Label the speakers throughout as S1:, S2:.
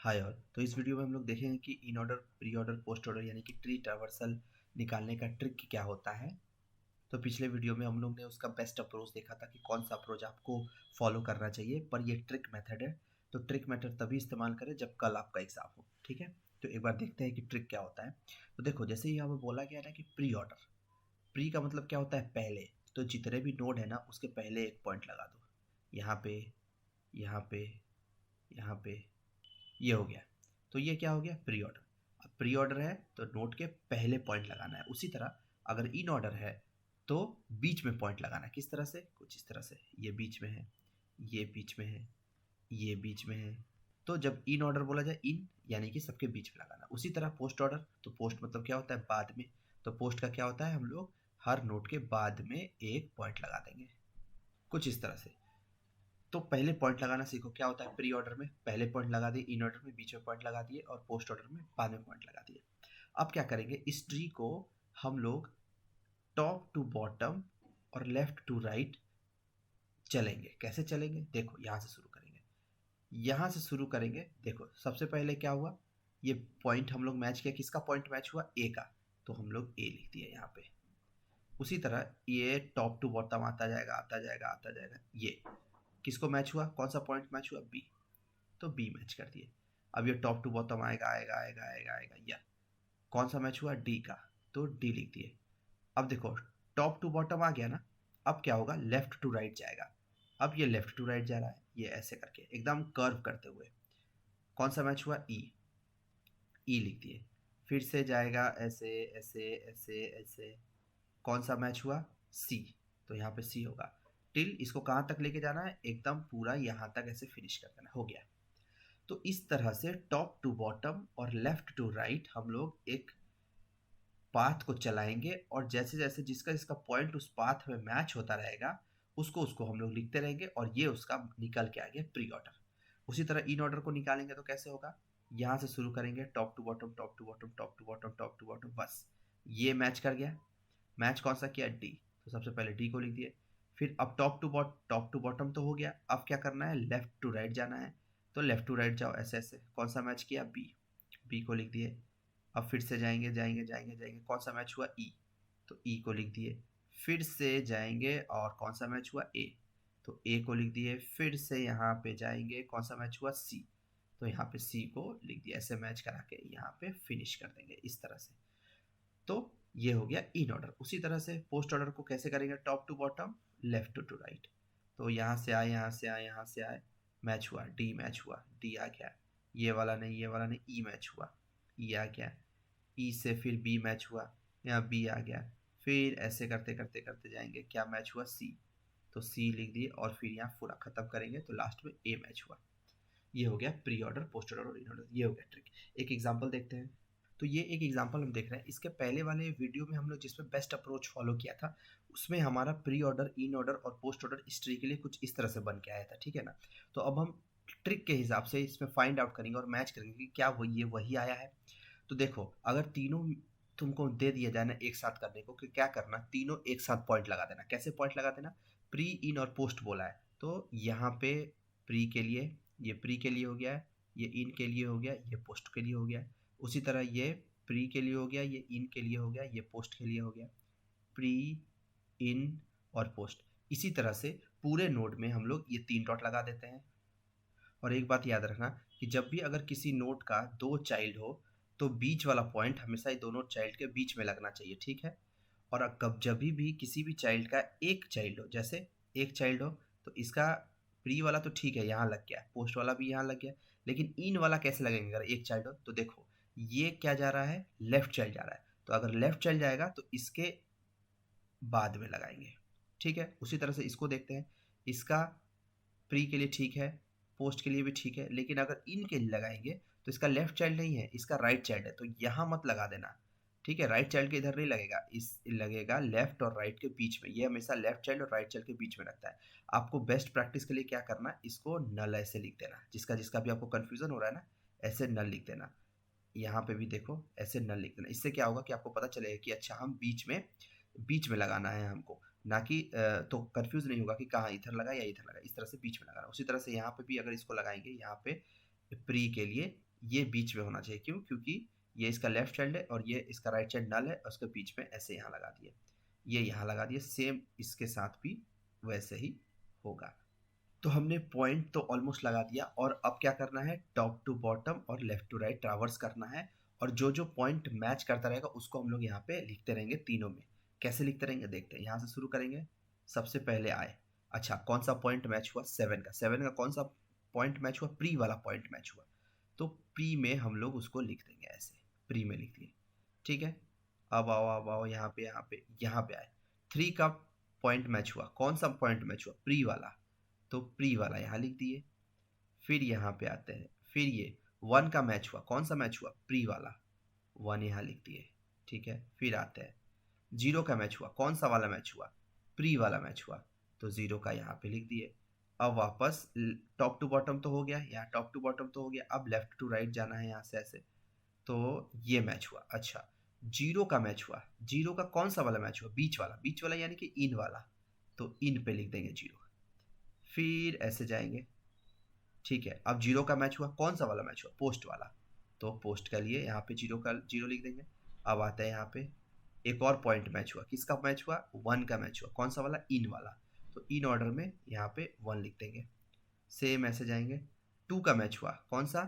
S1: Hi all. तो इस video में हम लोग देखेंगे कि in order, pre order, post order यानी कि ट्री ट्रावर्सल निकालने का ट्रिक क्या होता है। तो पिछले वीडियो में हम लोग ने उसका बेस्ट अप्रोच देखा था कि कौन सा अप्रोच आपको फॉलो करना चाहिए, पर ये ट्रिक मेथड है। तो ट्रिक मेथड तभी इस्तेमाल करें जब कल आपका एग्जाम हो, ठीक है। तो एक बार देखते हैं कि ट्रिक क्या होता है। तो देखो, जैसे ही यहाँ पे बोला गया ना कि प्री ऑर्डर, प्री का मतलब क्या होता है पहले। तो जितने भी नोड है ना उसके पहले एक पॉइंट लगा दो, यहाँ पे, यहाँ पे, यहाँ पे, ये हो गया। तो ये क्या हो गया, प्री ऑर्डर। अब प्री ऑर्डर है तो नोट के पहले पॉइंट लगाना है। उसी तरह अगर इन ऑर्डर है तो बीच में पॉइंट लगाना है। किस तरह से, कुछ इस तरह से, ये बीच में है, ये बीच में है, ये बीच में है। तो जब इन ऑर्डर बोला जाए, इन यानी कि सबके बीच में लगाना। उसी तरह पोस्ट ऑर्डर, तो पोस्ट मतलब क्या होता है, बाद में। तो पोस्ट का क्या होता है, हम लोग हर नोट के बाद में एक पॉइंट लगा देंगे, कुछ इस तरह से। तो पहले पॉइंट लगाना सीखो। क्या होता है, प्री ऑर्डर में पहले पॉइंट लगा दिए, इन ऑर्डर में बीच में पॉइंट लगा दिए, और पोस्ट ऑर्डर में बाद में पॉइंट लगा दिए। अब क्या करेंगे, इस ट्री को हम लोग टॉप टू बॉटम और लेफ्ट टू राइट चलेंगे। कैसे चलेंगे, देखो यहाँ से शुरू करेंगे, यहाँ से शुरू करेंगे। देखो सबसे पहले क्या हुआ, ये पॉइंट हम लोग मैच किया। किसका पॉइंट मैच हुआ, ए का। तो हम लोग ए लिख दिए यहाँ पे। उसी तरह ये टॉप टू बॉटम आता जाएगा, आता जाएगा, आता जाएगा। ये किसको मैच हुआ, कौन सा पॉइंट मैच हुआ, बी। तो बी मैच कर दिए। अब ये टॉप टू बॉटम आएगा, आएगा, आएगा, आएगा, आएगा, या कौन सा मैच हुआ, डी का। तो डी लिख दिए। अब देखो टॉप टू बॉटम आ गया ना। अब क्या होगा, लेफ्ट टू राइट जाएगा। अब ये लेफ्ट टू राइट जा रहा है, ये ऐसे करके एकदम कर्व करते हुए। कौन सा मैच हुआ, ई। ई लिख दिए। फिर से जाएगा ऐसे, ऐसे, ऐसे, ऐसे। कौन सा मैच हुआ, सी। तो यहाँ पे सी होगा। टिल इसको कहाँ तक लेके जाना है, एकदम पूरा यहाँ तक ऐसे फिनिश कर देना, हो गया। तो इस तरह से टॉप टू बॉटम और लेफ्ट टू राइट हम लोग एक पाथ को चलाएंगे, और जैसे जैसे जिसका जिसका पॉइंट उस पाथ में मैच होता रहेगा उसको उसको हम लोग लिखते रहेंगे, और ये उसका निकल के आ गया प्री ऑर्डर। उसी तरह इन ऑर्डर को निकालेंगे तो कैसे होगा, यहाँ से शुरू करेंगे, top to bottom, top to bottom, top to bottom, top to bottom, बस ये मैच कर गया। मैच कौन सा किया, डी। तो सबसे पहले डी को लिख दिए। फिर अब टॉप टू बॉटम तो हो गया। अब क्या करना है, लेफ्ट टू राइट जाना है। तो लेफ्ट टू राइट जाओ ऐसे ऐसे। कौन सा मैच किया, बी। बी को लिख दिए। अब फिर से जाएंगे, जाएंगे, जाएंगे, जाएंगे। कौन सा मैच हुआ, ई। तो ई को लिख दिए। फिर से जाएंगे और कौन सा मैच हुआ, ए। तो ए को लिख दिए। फिर से यहाँ पे जाएंगे, कौन सा मैच हुआ, सी। तो यहाँ पे सी को लिख दिया। ऐसे मैच करा के यहाँ पे फिनिश कर देंगे इस तरह से। तो ये हो गया इन ऑर्डर। उसी तरह से पोस्ट ऑर्डर को कैसे करेंगे, top to bottom, left to right. तो यहाँ से आए, यहाँ से आए, यहाँ से आए, मैच हुआ, डी मैच हुआ, डी आ गया। ये वाला नहीं, ये वाला नहीं, ई मैच हुआ, ई आ गया। ई से फिर बी मैच हुआ, यहाँ बी आ गया। फिर ऐसे करते करते करते जाएंगे, क्या मैच हुआ, सी। तो सी लिख दिए, और फिर यहाँ पूरा खत्म करेंगे तो लास्ट में ए मैच हुआ। ये हो गया प्री ऑर्डर, पोस्ट ऑर्डर और इन ऑर्डर। ये हो गया ट्रिक। एक एग्जांपल देखते हैं। तो ये एक एग्जांपल हम देख रहे हैं। इसके पहले वाले वीडियो में हम लोग जिसमें बेस्ट अप्रोच फॉलो किया था, उसमें हमारा प्री ऑर्डर, इन ऑर्डर और पोस्ट ऑर्डर इस ट्री के लिए कुछ इस तरह से बन के आया था, ठीक है ना। तो अब हम ट्रिक के हिसाब से इसमें फाइंड आउट करेंगे और मैच करेंगे कि क्या वो ये वही आया है। तो देखो, अगर तीनों तुमको दे दिया जाए ना एक साथ करने को, कि क्या करना, तीनों एक साथ पॉइंट लगा देना। कैसे पॉइंट लगा देना, प्री, इन और पोस्ट बोला है तो यहाँ पे प्री के लिए, ये प्री के लिए हो गया है, ये इन के लिए हो गया, ये पोस्ट के लिए हो गया। उसी तरह ये प्री के लिए हो गया, ये इन के लिए हो गया, ये पोस्ट के लिए हो गया। प्री, इन और पोस्ट। इसी तरह से पूरे नोड में हम लोग ये तीन डॉट लगा देते हैं। और एक बात याद रखना कि जब भी अगर किसी नोड का दो चाइल्ड हो तो बीच वाला पॉइंट हमेशा ही दोनों चाइल्ड के बीच में लगना चाहिए, ठीक है। और कब जब भी किसी भी चाइल्ड का एक चाइल्ड हो, जैसे एक चाइल्ड हो, तो इसका प्री वाला तो ठीक है यहाँ लग गया, पोस्ट वाला भी यहाँ लग गया, लेकिन इन वाला कैसे लगेंगे अगर एक चाइल्ड हो। तो देखो ये क्या जा रहा है, लेफ्ट चाइल्ड जा रहा है। तो अगर लेफ्ट चाइल्ड जाएगा तो इसके बाद में लगाएंगे, ठीक है। उसी तरह से इसको देखते हैं। इसका प्री के लिए ठीक है, पोस्ट के लिए भी ठीक है, लेकिन अगर इन के लिए लगाएंगे तो इसका लेफ्ट चाइल्ड नहीं है, इसका राइट चाइल्ड है। तो यहाँ मत लगा देना, ठीक है। राइट चाइल्ड के इधर नहीं लगेगा, इस लगेगा लेफ्ट और राइट के बीच में। ये हमेशा लेफ्ट चाइल्ड और राइट चाइल्ड के बीच में लगता है। आपको बेस्ट प्रैक्टिस के लिए क्या करना है, इसको नल ऐसे लिख देना। जिसका जिसका भी आपको कन्फ्यूजन हो रहा है ना, ऐसे नल लिख देना। यहाँ पे भी देखो ऐसे नल लिख देना। इससे क्या होगा कि आपको पता चलेगा कि अच्छा हम बीच में लगाना है हमको, ना कि तो कंफ्यूज नहीं होगा कि कहाँ इधर लगा या इधर लगा। इस तरह से बीच में लगाना। उसी तरह से यहाँ पे भी अगर इसको लगाएंगे, यहाँ पे प्री के लिए ये बीच में होना चाहिए। क्यों? क्योंकि ये इसका लेफ्ट चाइल्ड है और ये इसका राइट चाइल्ड नल है, और उसके बीच में ऐसे यहाँ लगा दिए, ये यहाँ लगा दिए। सेम इसके साथ भी वैसे ही होगा। तो हमने पॉइंट तो ऑलमोस्ट लगा दिया, और अब क्या करना है, टॉप टू बॉटम और लेफ्ट टू राइट ट्रावर्स करना है, और जो जो पॉइंट मैच करता रहेगा उसको हम लोग यहाँ पे लिखते रहेंगे तीनों में। कैसे लिखते रहेंगे देखते हैं। यहाँ से शुरू करेंगे। सबसे पहले आए, अच्छा कौन सा पॉइंट मैच हुआ, 7 का। 7 का कौन सा पॉइंट मैच हुआ, प्री वाला पॉइंट मैच हुआ, तो प्री में हम लोग उसको लिख देंगे ऐसे, प्री में लिख दिए। ठीक है। अब आओ यहाँ पे, यहाँ पे आए। 3 का पॉइंट मैच हुआ, कौन सा पॉइंट मैच हुआ, प्री वाला, तो प्री वाला यहाँ लिख दिए। फिर यहाँ पे आते हैं, फिर ये 1 का मैच हुआ, कौन सा मैच हुआ, प्री वाला, 1 यहाँ लिख दिए। ठीक है। फिर आते हैं 0 का मैच हुआ, कौन सा वाला मैच हुआ, प्री वाला मैच हुआ, तो 0 का यहाँ पे लिख दिए। अब वापस टॉप टू बॉटम तो हो गया, यहाँ टॉप टू बॉटम तो हो गया, अब लेफ्ट टू राइट जाना है यहाँ से ऐसे। तो ये मैच हुआ। अच्छा 0 का मैच हुआ, 0 का कौन सा वाला मैच हुआ, बीच वाला, बीच वाला यानी कि इन वाला, तो इन पे लिख देंगे 0। फिर ऐसे जाएंगे। ठीक है। अब 0 का मैच हुआ, कौन सा वाला मैच हुआ, पोस्ट वाला, तो पोस्ट के लिए यहाँ पे 0 का 0 लिख देंगे। अब आता है यहाँ पे एक और पॉइंट मैच हुआ, किसका मैच हुआ, 1 का मैच हुआ, कौन सा वाला, इन वाला, तो इन ऑर्डर में यहाँ पे 1 लिख देंगे। सेम ऐसे जाएंगे। 2 का मैच हुआ, कौन सा,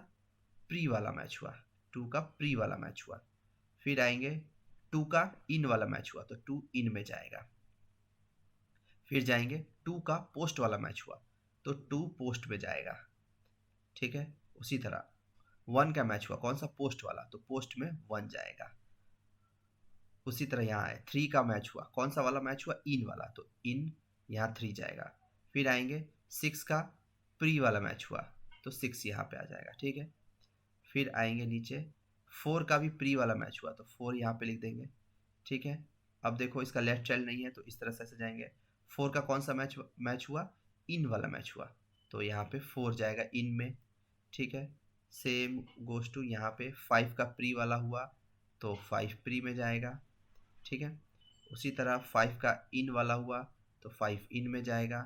S1: प्री वाला मैच हुआ, 2 का प्री वाला मैच हुआ। फिर आएंगे 2 का इन वाला मैच हुआ, तो 2 इन में जाएगा। फिर जाएंगे 2 का पोस्ट वाला मैच हुआ, तो 2 पोस्ट में जाएगा। ठीक है। उसी तरह 1 का मैच हुआ, कौन सा, पोस्ट वाला, तो पोस्ट में 1 जाएगा। उसी तरह यहाँ है 3 का मैच हुआ, कौन सा वाला मैच हुआ, इन वाला, तो इन यहाँ 3 जाएगा। फिर आएंगे 6 का प्री वाला मैच हुआ, तो 6 यहाँ पे आ जाएगा। ठीक है। फिर आएंगे नीचे 4 का भी प्री वाला मैच हुआ, तो 4 यहाँ पे लिख देंगे। ठीक है। अब देखो इसका लेफ्ट चाइल्ड नहीं है, तो इस तरह से ऐसे जाएंगे। 4 का कौन सा मैच मैच हुआ, इन वाला मैच हुआ, तो यहाँ पे 4 जाएगा इन में। ठीक है। सेम गोज टू यहाँ पे 5 का प्री वाला हुआ, तो 5 प्री में जाएगा। ठीक है। उसी तरह 5 का इन वाला हुआ, तो 5 इन में जाएगा।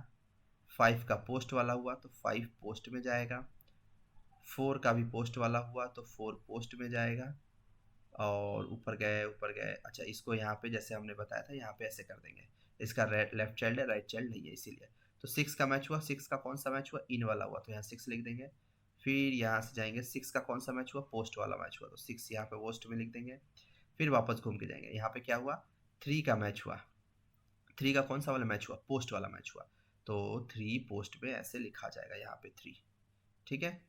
S1: 5 का पोस्ट वाला हुआ, तो 5 पोस्ट में जाएगा। 4 का भी पोस्ट वाला हुआ, तो 4 पोस्ट में जाएगा। और ऊपर गए, अच्छा इसको यहाँ पे जैसे हमने बताया था यहाँ पे ऐसे कर देंगे। इसका लेफ्ट चाइल्ड है, राइट चाइल्ड नहीं है, इसीलिए। तो 6 का मैच हुआ, 6 का कौन सा मैच हुआ, इन वाला हुआ, तो यहाँ 6 लिख देंगे। फिर यहाँ से जाएंगे 6 का कौन सा मैच हुआ, पोस्ट वाला मैच हुआ, तो 6 यहाँ पे पोस्ट में लिख देंगे। फिर वापस घूम के जाएंगे, यहाँ पे क्या हुआ, 3 का मैच हुआ, 3 का कौन सा वाला मैच हुआ, पोस्ट वाला मैच हुआ, तो 3 पोस्ट में ऐसे लिखा जाएगा यहाँ पे 3। ठीक है।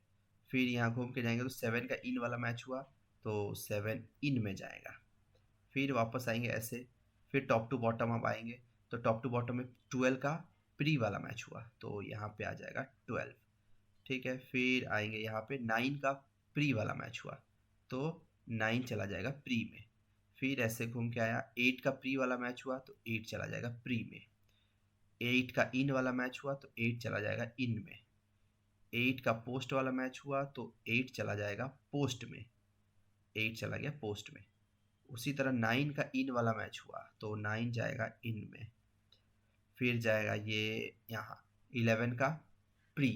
S1: फिर यहाँ घूम के जाएंगे तो 7 का इन वाला मैच हुआ, तो 7 इन में जाएगा। फिर वापस आएंगे ऐसे। फिर टॉप टू बॉटम अब आएंगे, तो टॉप टू बॉटम में 12 का प्री वाला मैच हुआ, तो यहाँ पे आ जाएगा 12। ठीक है। फिर आएंगे यहाँ पे 9 का प्री वाला मैच हुआ, तो 9 चला जाएगा प्री में। फिर ऐसे घूम के आया, 8 का प्री वाला मैच हुआ, तो 8 चला जाएगा प्री में। 8 का इन वाला मैच हुआ, तो 8 चला जाएगा इन में। 8 का पोस्ट वाला मैच हुआ, तो 8 चला जाएगा पोस्ट में, 8 चला गया पोस्ट में। उसी तरह 9 का इन वाला मैच हुआ, तो 9 जाएगा इन में। फिर जाएगा ये यहाँ 11 का प्री,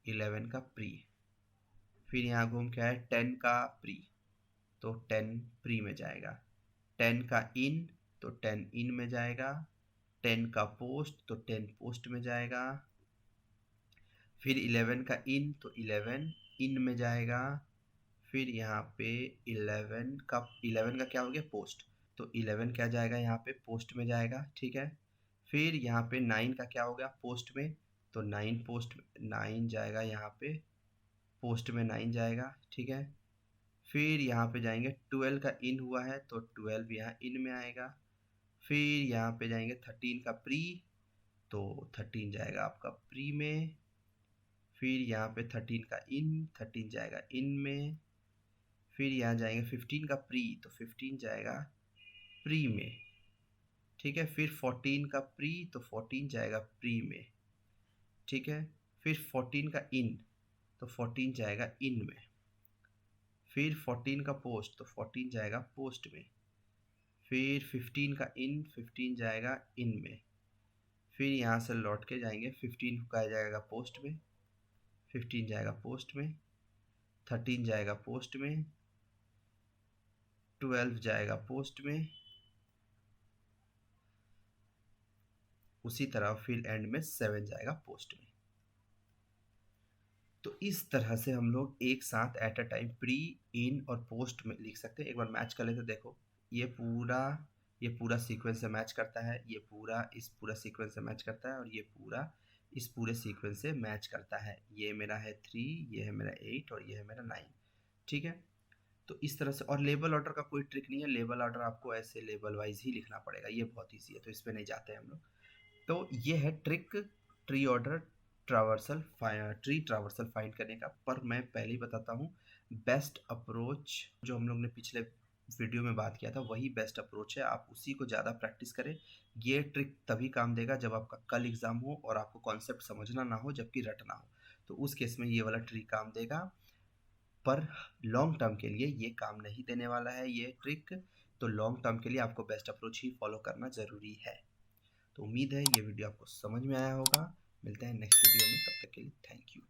S1: 11 का प्री। फिर यहाँ घूम के आए 10 का प्री, तो 10 प्री में जाएगा। 10 का इन, तो 10 इन में जाएगा। 10 का पोस्ट, तो 10 पोस्ट में जाएगा। फिर 11 का इन, तो 11 इन में जाएगा। फिर यहाँ पे 11 का क्या हो गया, पोस्ट, तो 11 क्या जाएगा यहाँ पे, पोस्ट में जाएगा। ठीक है। फिर यहाँ पे 9 का क्या हो गया, पोस्ट में, तो 9 पोस्ट, 9 जाएगा यहाँ पे पोस्ट में, 9 जाएगा। ठीक है। फिर यहाँ पे जाएंगे 12 का इन हुआ है, तो 12 यहाँ इन में आएगा। फिर यहाँ पे जाएंगे 13 का प्री, तो 13 जाएगा आपका प्री में। फिर यहाँ पे 13 का इन, 13 जाएगा इन में। फिर यहाँ जाएंगे 15 का प्री, तो 15 जाएगा प्री में। ठीक है। फिर 14 का प्री, तो 14 जाएगा प्री में। ठीक है। फिर 14 का इन, तो 14 जाएगा इन में। फिर 14 का पोस्ट, तो 14 जाएगा पोस्ट में। फिर 15 का इन, 15 जाएगा इन में। फिर यहाँ से लौट के जाएंगे 15 का जाएगा पोस्ट में, 15 जाएगा पोस्ट में। 13 जाएगा पोस्ट में, 12 जाएगा पोस्ट में, उसी तरह फिर एंड में 7 जाएगा पोस्ट में। तो इस तरह से हम लोग एक साथ एट अ टाइम प्री, इन और पोस्ट में लिख सकते हैं। एक बार मैच कर लेते हैं। देखो ये पूरा सीक्वेंस से मैच करता है, ये पूरा इस पूरा सीक्वेंस से मैच करता है, और ये पूरा इस पूरे सीक्वेंस से मैच करता है। ये मेरा है 3, ये है मेरा 8 और ये है मेरा 9। ठीक है, तो इस तरह से। और लेबल ऑर्डर का कोई ट्रिक नहीं है, लेबल ऑर्डर आपको ऐसे लेबल वाइज ही लिखना पड़ेगा, ये बहुत ईजी है, तो इस पर नहीं जाते हैं हम लोग। तो ये है trick tree order tree traversal find करने का। पर मैं पहले ही बताता हूँ, बेस्ट अप्रोच जो हम लोग ने पिछले वीडियो में बात किया था वही बेस्ट अप्रोच है, आप उसी को ज़्यादा प्रैक्टिस करें। ये ट्रिक तभी काम देगा जब आपका कल एग्ज़ाम हो और आपको कॉन्सेप्ट समझना ना हो जबकि रटना हो, तो उस केस में ये वाला ट्रिक काम देगा। पर लॉन्ग टर्म के लिए ये काम नहीं देने वाला है ये ट्रिक, तो लॉन्ग टर्म के लिए आपको बेस्ट अप्रोच ही फॉलो करना ज़रूरी है। तो उम्मीद है ये वीडियो आपको समझ में आया होगा। मिलते हैं नेक्स्ट वीडियो में, तब तक के लिए थैंक यू।